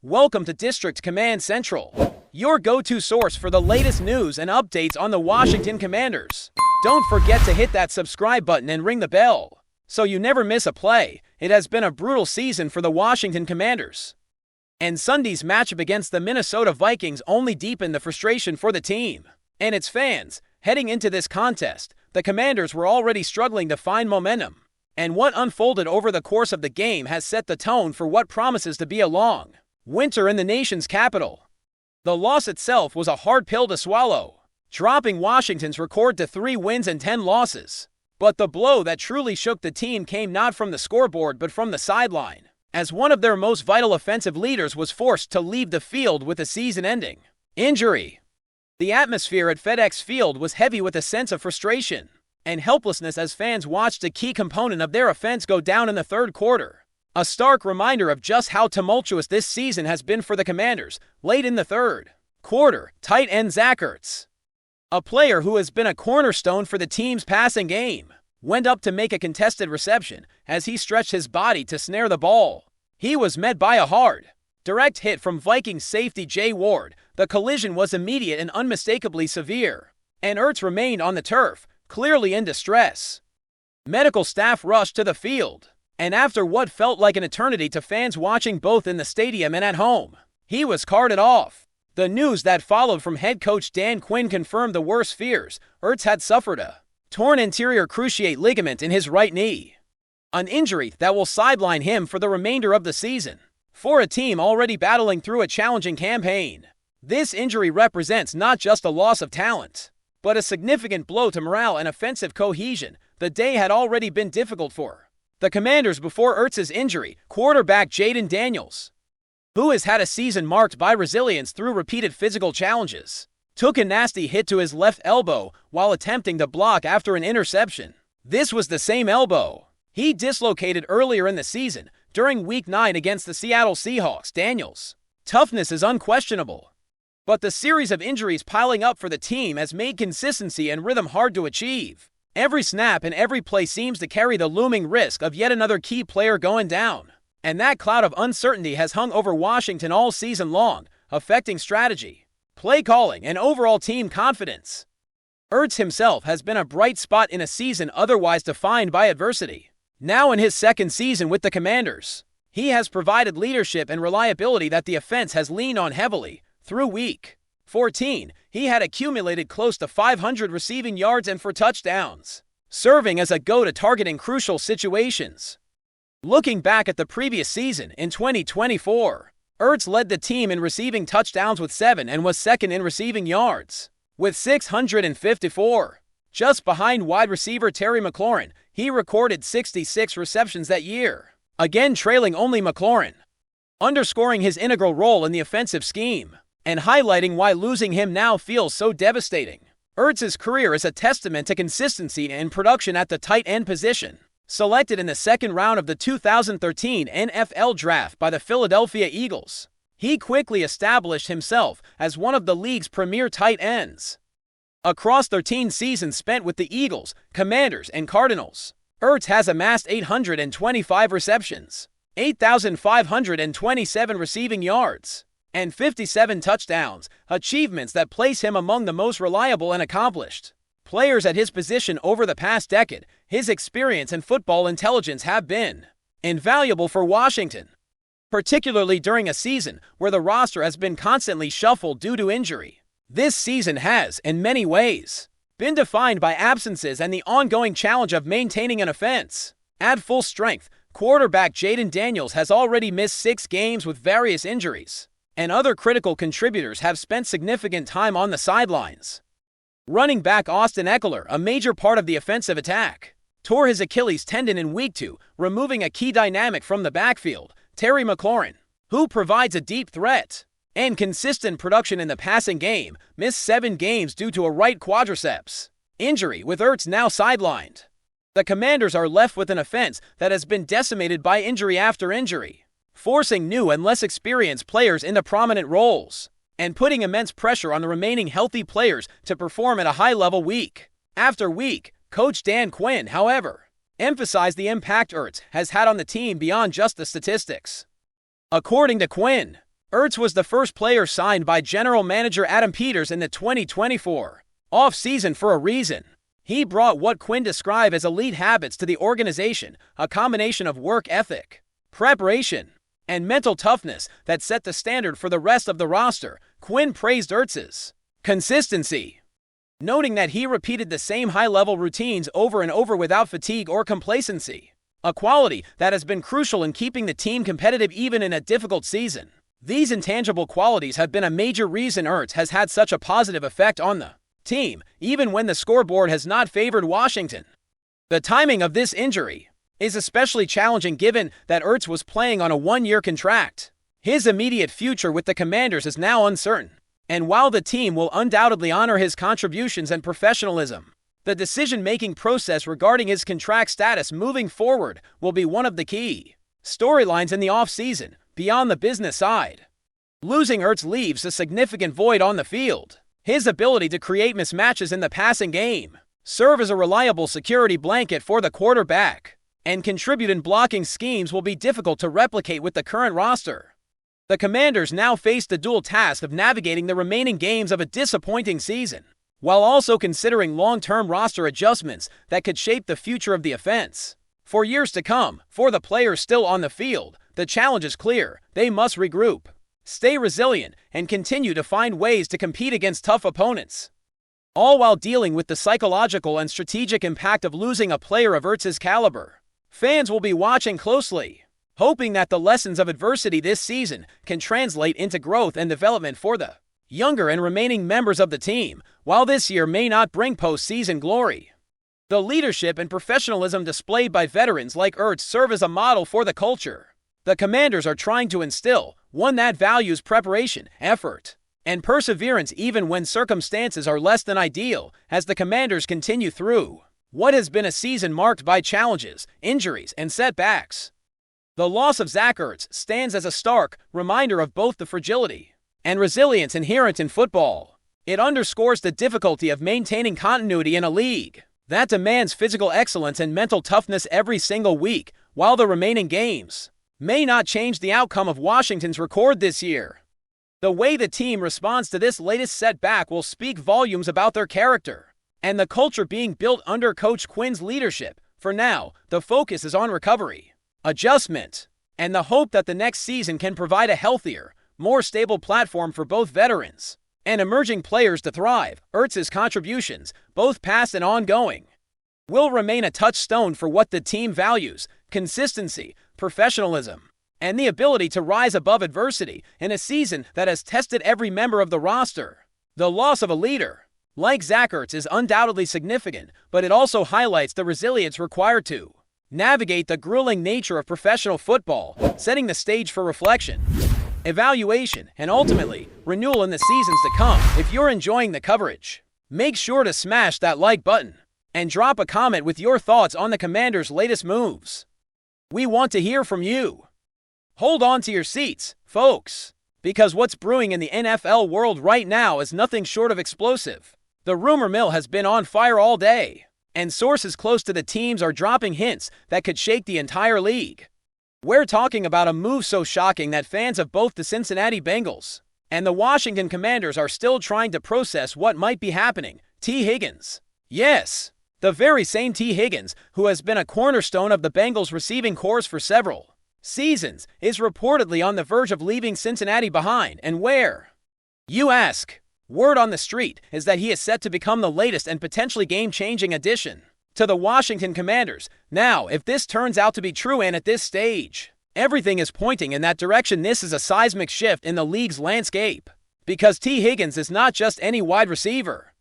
Welcome to District Command Central, your go-to source for the latest news and updates on the Washington Commanders. Don't forget to hit that subscribe button and ring the bell, so you never miss a play. It has been a brutal season for the Washington Commanders, and Sunday's matchup against the Minnesota Vikings only deepened the frustration for the team and its fans. Heading into this contest, the Commanders were already struggling to find momentum, and what unfolded over the course of the game has set the tone for what promises to be a long winter in the nation's capital. The loss itself was a hard pill to swallow, dropping Washington's record to 3 wins and 10 losses. But the blow that truly shook the team came not from the scoreboard but from the sideline, as one of their most vital offensive leaders was forced to leave the field with a season-ending injury. The atmosphere at FedEx Field was heavy with a sense of frustration and helplessness as fans watched a key component of their offense go down in the third quarter. A stark reminder of just how tumultuous this season has been for the Commanders. Late in the third quarter, tight end Zach Ertz, a player who has been a cornerstone for the team's passing game, went up to make a contested reception as he stretched his body to snare the ball. He was met by a hard, direct hit from Vikings safety Jay Ward. The collision was immediate and unmistakably severe, and Ertz remained on the turf, clearly in distress. Medical staff rushed to the field, and after what felt like an eternity to fans watching both in the stadium and at home, he was carted off. The news that followed from head coach Dan Quinn confirmed the worst fears. Ertz had suffered a torn anterior cruciate ligament in his right knee, an injury that will sideline him for the remainder of the season. For a team already battling through a challenging campaign, this injury represents not just a loss of talent, but a significant blow to morale and offensive cohesion. The day had already been difficult for the Commanders before Ertz's injury. Quarterback Jayden Daniels, who has had a season marked by resilience through repeated physical challenges, took a nasty hit to his left elbow while attempting to block after an interception. This was the same elbow he dislocated earlier in the season during Week 9 against the Seattle Seahawks. Daniels' toughness is unquestionable, but the series of injuries piling up for the team has made consistency and rhythm hard to achieve. Every snap and every play seems to carry the looming risk of yet another key player going down, and that cloud of uncertainty has hung over Washington all season long, affecting strategy, play calling, and overall team confidence. Ertz himself has been a bright spot in a season otherwise defined by adversity. Now in his second season with the Commanders, he has provided leadership and reliability that the offense has leaned on heavily. Through Week 14, he had accumulated close to 500 receiving yards and 4 touchdowns, serving as a go-to target in crucial situations. Looking back at the previous season, in 2024, Ertz led the team in receiving touchdowns with 7 and was second in receiving yards with 654. Just behind wide receiver Terry McLaurin, he recorded 66 receptions that year, again trailing only McLaurin, underscoring his integral role in the offensive scheme and highlighting why losing him now feels so devastating. Ertz's career is a testament to consistency and production at the tight end position. Selected in the second round of the 2013 NFL Draft by the Philadelphia Eagles, he quickly established himself as one of the league's premier tight ends. Across 13 seasons spent with the Eagles, Commanders, and Cardinals, Ertz has amassed 825 receptions, 8,527 receiving yards, and 57 touchdowns, achievements that place him among the most reliable and accomplished players at his position over the past decade. His experience and football intelligence have been invaluable for Washington, particularly during a season where the roster has been constantly shuffled due to injury. This season has, in many ways, been defined by absences and the ongoing challenge of maintaining an offense at full strength. Quarterback Jayden Daniels has already missed 6 games with various injuries, and other critical contributors have spent significant time on the sidelines. Running back Austin Eckler, a major part of the offensive attack, tore his Achilles tendon in Week 2, removing a key dynamic from the backfield. Terry McLaurin, who provides a deep threat and consistent production in the passing game, missed 7 games due to a right quadriceps injury. With Ertz now sidelined, the Commanders are left with an offense that has been decimated by injury after injury, forcing new and less experienced players into prominent roles and putting immense pressure on the remaining healthy players to perform at a high level week after week. Coach Dan Quinn, however, emphasized the impact Ertz has had on the team beyond just the statistics. According to Quinn, Ertz was the first player signed by general manager Adam Peters in the 2024 off-season for a reason. He brought what Quinn described as elite habits to the organization, a combination of work ethic, preparation, and mental toughness that set the standard for the rest of the roster. Quinn praised Ertz's consistency, noting that he repeated the same high-level routines over and over without fatigue or complacency, a quality that has been crucial in keeping the team competitive even in a difficult season. These intangible qualities have been a major reason Ertz has had such a positive effect on the team, even when the scoreboard has not favored Washington. The timing of this injury is especially challenging given that Ertz was playing on a one-year contract. His immediate future with the Commanders is now uncertain, and while the team will undoubtedly honor his contributions and professionalism, the decision-making process regarding his contract status moving forward will be one of the key storylines in the offseason. Beyond the business side, losing Ertz leaves a significant void on the field. His ability to create mismatches in the passing game, serve as a reliable security blanket for the quarterback, and contribute in blocking schemes will be difficult to replicate with the current roster. The Commanders now face the dual task of navigating the remaining games of a disappointing season, while also considering long-term roster adjustments that could shape the future of the offense for years to come. For the players still on the field, the challenge is clear. They must regroup, stay resilient, and continue to find ways to compete against tough opponents, all while dealing with the psychological and strategic impact of losing a player of Ertz's caliber. Fans will be watching closely, hoping that the lessons of adversity this season can translate into growth and development for the younger and remaining members of the team. While this year may not bring postseason glory, the leadership and professionalism displayed by veterans like Ertz serve as a model for the culture the Commanders are trying to instill, one that values preparation, effort, and perseverance even when circumstances are less than ideal. As the Commanders continue through what has been a season marked by challenges, injuries, and setbacks, the loss of Zach Ertz stands as a stark reminder of both the fragility and resilience inherent in football. It underscores the difficulty of maintaining continuity in a league that demands physical excellence and mental toughness every single week. While the remaining games may not change the outcome of Washington's record this year, the way the team responds to this latest setback will speak volumes about their character and the culture being built under Coach Quinn's leadership. For now, the focus is on recovery, adjustment, and the hope that the next season can provide a healthier, more stable platform for both veterans and emerging players to thrive. Ertz's contributions, both past and ongoing, will remain a touchstone for what the team values: consistency, professionalism, and the ability to rise above adversity in a season that has tested every member of the roster. The loss of a leader like Zach Ertz is undoubtedly significant, but it also highlights the resilience required to navigate the grueling nature of professional football, setting the stage for reflection, evaluation, and ultimately, renewal in the seasons to come. If you're enjoying the coverage, make sure to smash that like button and drop a comment with your thoughts on the Commanders' latest moves. We want to hear from you. Hold on to your seats, folks, because what's brewing in the NFL world right now is nothing short of explosive. The rumor mill has been on fire all day, and sources close to the teams are dropping hints that could shake the entire league. We're talking about a move so shocking that fans of both the Cincinnati Bengals and the Washington Commanders are still trying to process what might be happening. T. Higgins. Yes, the very same T. Higgins, who has been a cornerstone of the Bengals' receiving corps for several seasons, is reportedly on the verge of leaving Cincinnati behind. And where, you ask? Word on the street is that he is set to become the latest and potentially game-changing addition to the Washington Commanders. Now, if this turns out to be true, and at this stage, everything is pointing in that direction, this is a seismic shift in the league's landscape. Because T. Higgins is not just any wide receiver.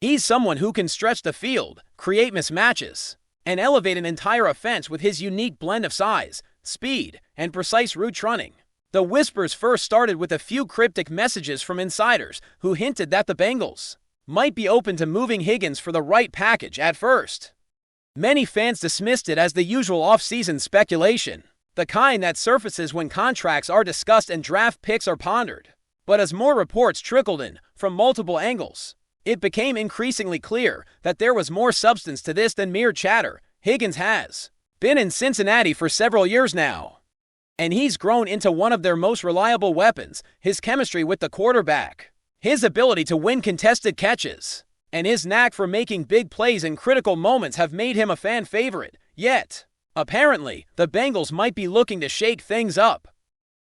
He's someone who can stretch the field, create mismatches, and elevate an entire offense with his unique blend of size, speed, and precise route running. The whispers first started with a few cryptic messages from insiders who hinted that the Bengals might be open to moving Higgins for the right package. At first, many fans dismissed it as the usual off-season speculation, the kind that surfaces when contracts are discussed and draft picks are pondered. But as more reports trickled in from multiple angles, it became increasingly clear that there was more substance to this than mere chatter. Higgins has been in Cincinnati for several years now, And he's grown into one of their most reliable weapons, his chemistry with the quarterback, his ability to win contested catches, and his knack for making big plays in critical moments have made him a fan favorite. Yet, apparently, the Bengals might be looking to shake things up,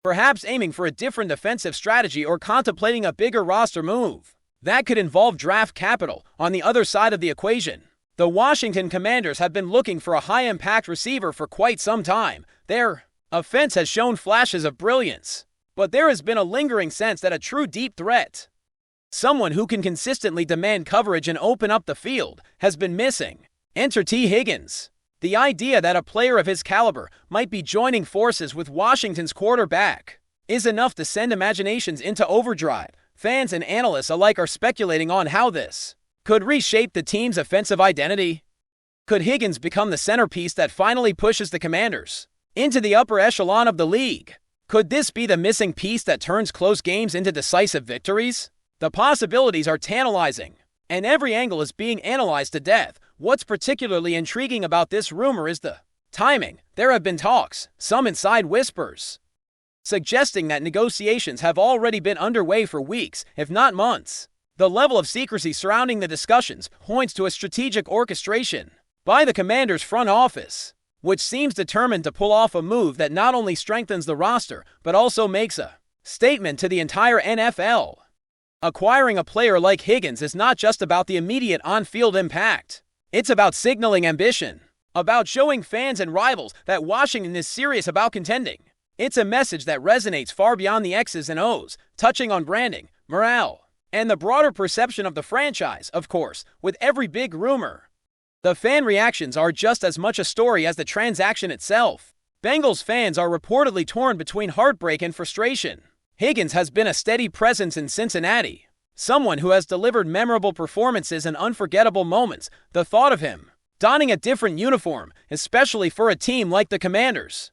perhaps aiming for a different defensive strategy or contemplating a bigger roster move. That could involve draft capital. On the other side of the equation, the Washington Commanders have been looking for a high-impact receiver for quite some time. Their offense has shown flashes of brilliance, but there has been a lingering sense that a true deep threat, someone who can consistently demand coverage and open up the field, has been missing. Enter T. Higgins. The idea that a player of his caliber might be joining forces with Washington's quarterback is enough to send imaginations into overdrive. Fans and analysts alike are speculating on how this could reshape the team's offensive identity. Could Higgins become the centerpiece that finally pushes the Commanders into the upper echelon of the league? Could this be the missing piece that turns close games into decisive victories? The possibilities are tantalizing, and every angle is being analyzed to death. What's particularly intriguing about this rumor is the timing. There have been talks, some inside whispers, suggesting that negotiations have already been underway for weeks, if not months. The level of secrecy surrounding the discussions points to a strategic orchestration by the Commanders' front office, which seems determined to pull off a move that not only strengthens the roster, but also makes a statement to the entire NFL. Acquiring a player like Higgins is not just about the immediate on-field impact. It's about signaling ambition, about showing fans and rivals that Washington is serious about contending. It's a message that resonates far beyond the X's and O's, touching on branding, morale, and the broader perception of the franchise. Of course, with every big rumor, the fan reactions are just as much a story as the transaction itself. Bengals fans are reportedly torn between heartbreak and frustration. Higgins has been a steady presence in Cincinnati, someone who has delivered memorable performances and unforgettable moments. The thought of him donning a different uniform, especially for a team like the Commanders,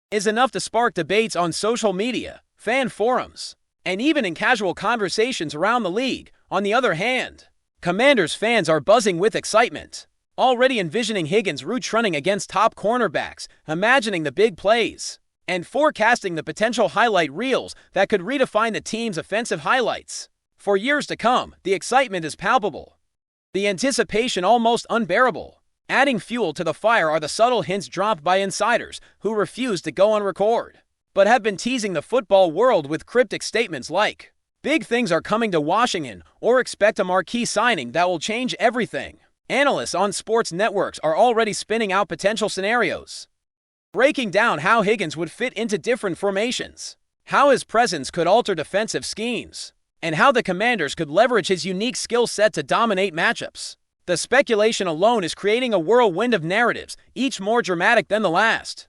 is enough to spark debates on social media, fan forums, and even in casual conversations around the league. On the other hand, Commanders fans are buzzing with excitement, already envisioning Higgins route running against top cornerbacks, imagining the big plays, and forecasting the potential highlight reels that could redefine the team's offensive highlights. For years to come, the excitement is palpable, the anticipation almost unbearable. Adding fuel to the fire are the subtle hints dropped by insiders who refuse to go on record, but have been teasing the football world with cryptic statements like, "Big things are coming to Washington," or "Expect a marquee signing that will change everything." Analysts on sports networks are already spinning out potential scenarios, breaking down how Higgins would fit into different formations, how his presence could alter defensive schemes, and how the Commanders could leverage his unique skill set to dominate matchups. The speculation alone is creating a whirlwind of narratives, each more dramatic than the last.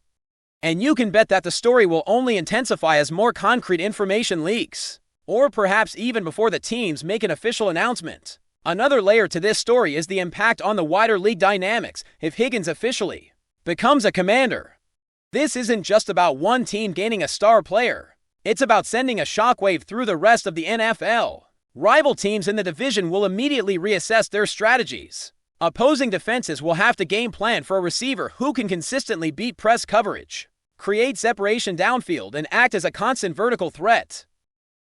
And you can bet that the story will only intensify as more concrete information leaks, or perhaps even before the teams make an official announcement. Another layer to this story is the impact on the wider league dynamics. If Higgins officially becomes a Commander, this isn't just about one team gaining a star player. It's about sending a shockwave through the rest of the NFL. Rival teams in the division will immediately reassess their strategies. Opposing defenses will have to game plan for a receiver who can consistently beat press coverage, create separation downfield, and act as a constant vertical threat.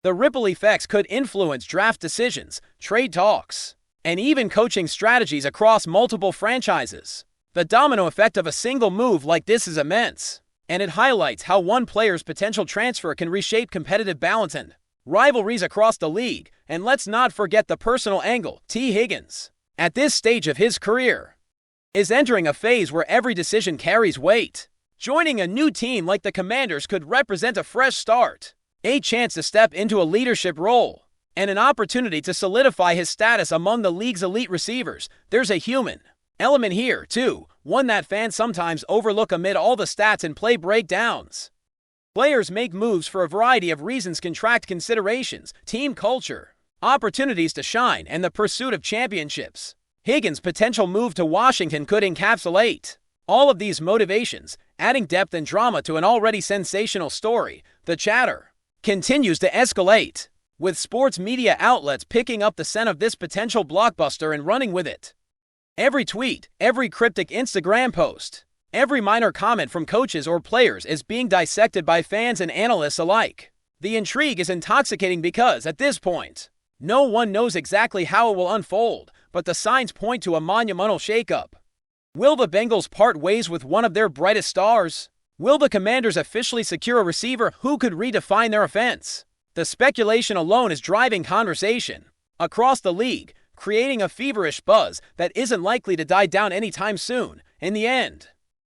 The ripple effects could influence draft decisions, trade talks, and even coaching strategies across multiple franchises. The domino effect of a single move like this is immense, and it highlights how one player's potential transfer can reshape competitive balance and rivalries across the league. And let's not forget the personal angle. T. Higgins, at this stage of his career, is entering a phase where every decision carries weight. Joining a new team like the Commanders could represent a fresh start, a chance to step into a leadership role, and an opportunity to solidify his status among the league's elite receivers. There's a human element here, too, one that fans sometimes overlook amid all the stats and play breakdowns. Players make moves for a variety of reasons: contract considerations, team culture, opportunities to shine, and the pursuit of championships. Higgins' potential move to Washington could encapsulate all of these motivations, adding depth and drama to an already sensational story. The chatter continues to escalate, with sports media outlets picking up the scent of this potential blockbuster and running with it. Every tweet, every cryptic Instagram post, Every minor comment from coaches or players is being dissected by fans and analysts alike. The intrigue is intoxicating because, at this point, no one knows exactly how it will unfold, but the signs point to a monumental shakeup. Will the Bengals part ways with one of their brightest stars? Will the Commanders officially secure a receiver who could redefine their offense? The speculation alone is driving conversation across the league, creating a feverish buzz that isn't likely to die down anytime soon. In the end,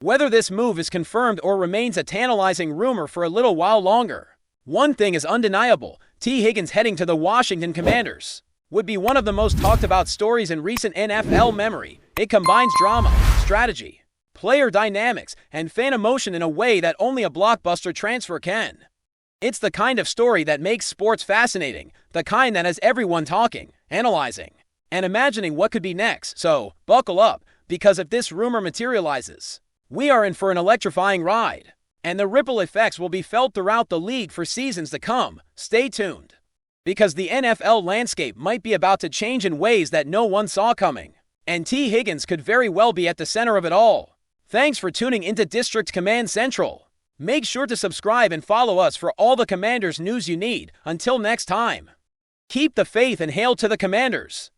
whether this move is confirmed or remains a tantalizing rumor for a little while longer, one thing is undeniable: T. Higgins heading to the Washington Commanders would be one of the most talked about stories in recent NFL memory. It combines drama, strategy, player dynamics, and fan emotion in a way that only a blockbuster transfer can. It's the kind of story that makes sports fascinating, the kind that has everyone talking, analyzing, and imagining what could be next. So, buckle up, because if this rumor materializes, we are in for an electrifying ride, and the ripple effects will be felt throughout the league for seasons to come. Stay tuned, because the NFL landscape might be about to change in ways that no one saw coming, and T. Higgins could very well be at the center of it all. Thanks for tuning into District Command Central. Make sure to subscribe and follow us for all the Commanders news you need. Until next time, keep the faith and hail to the Commanders.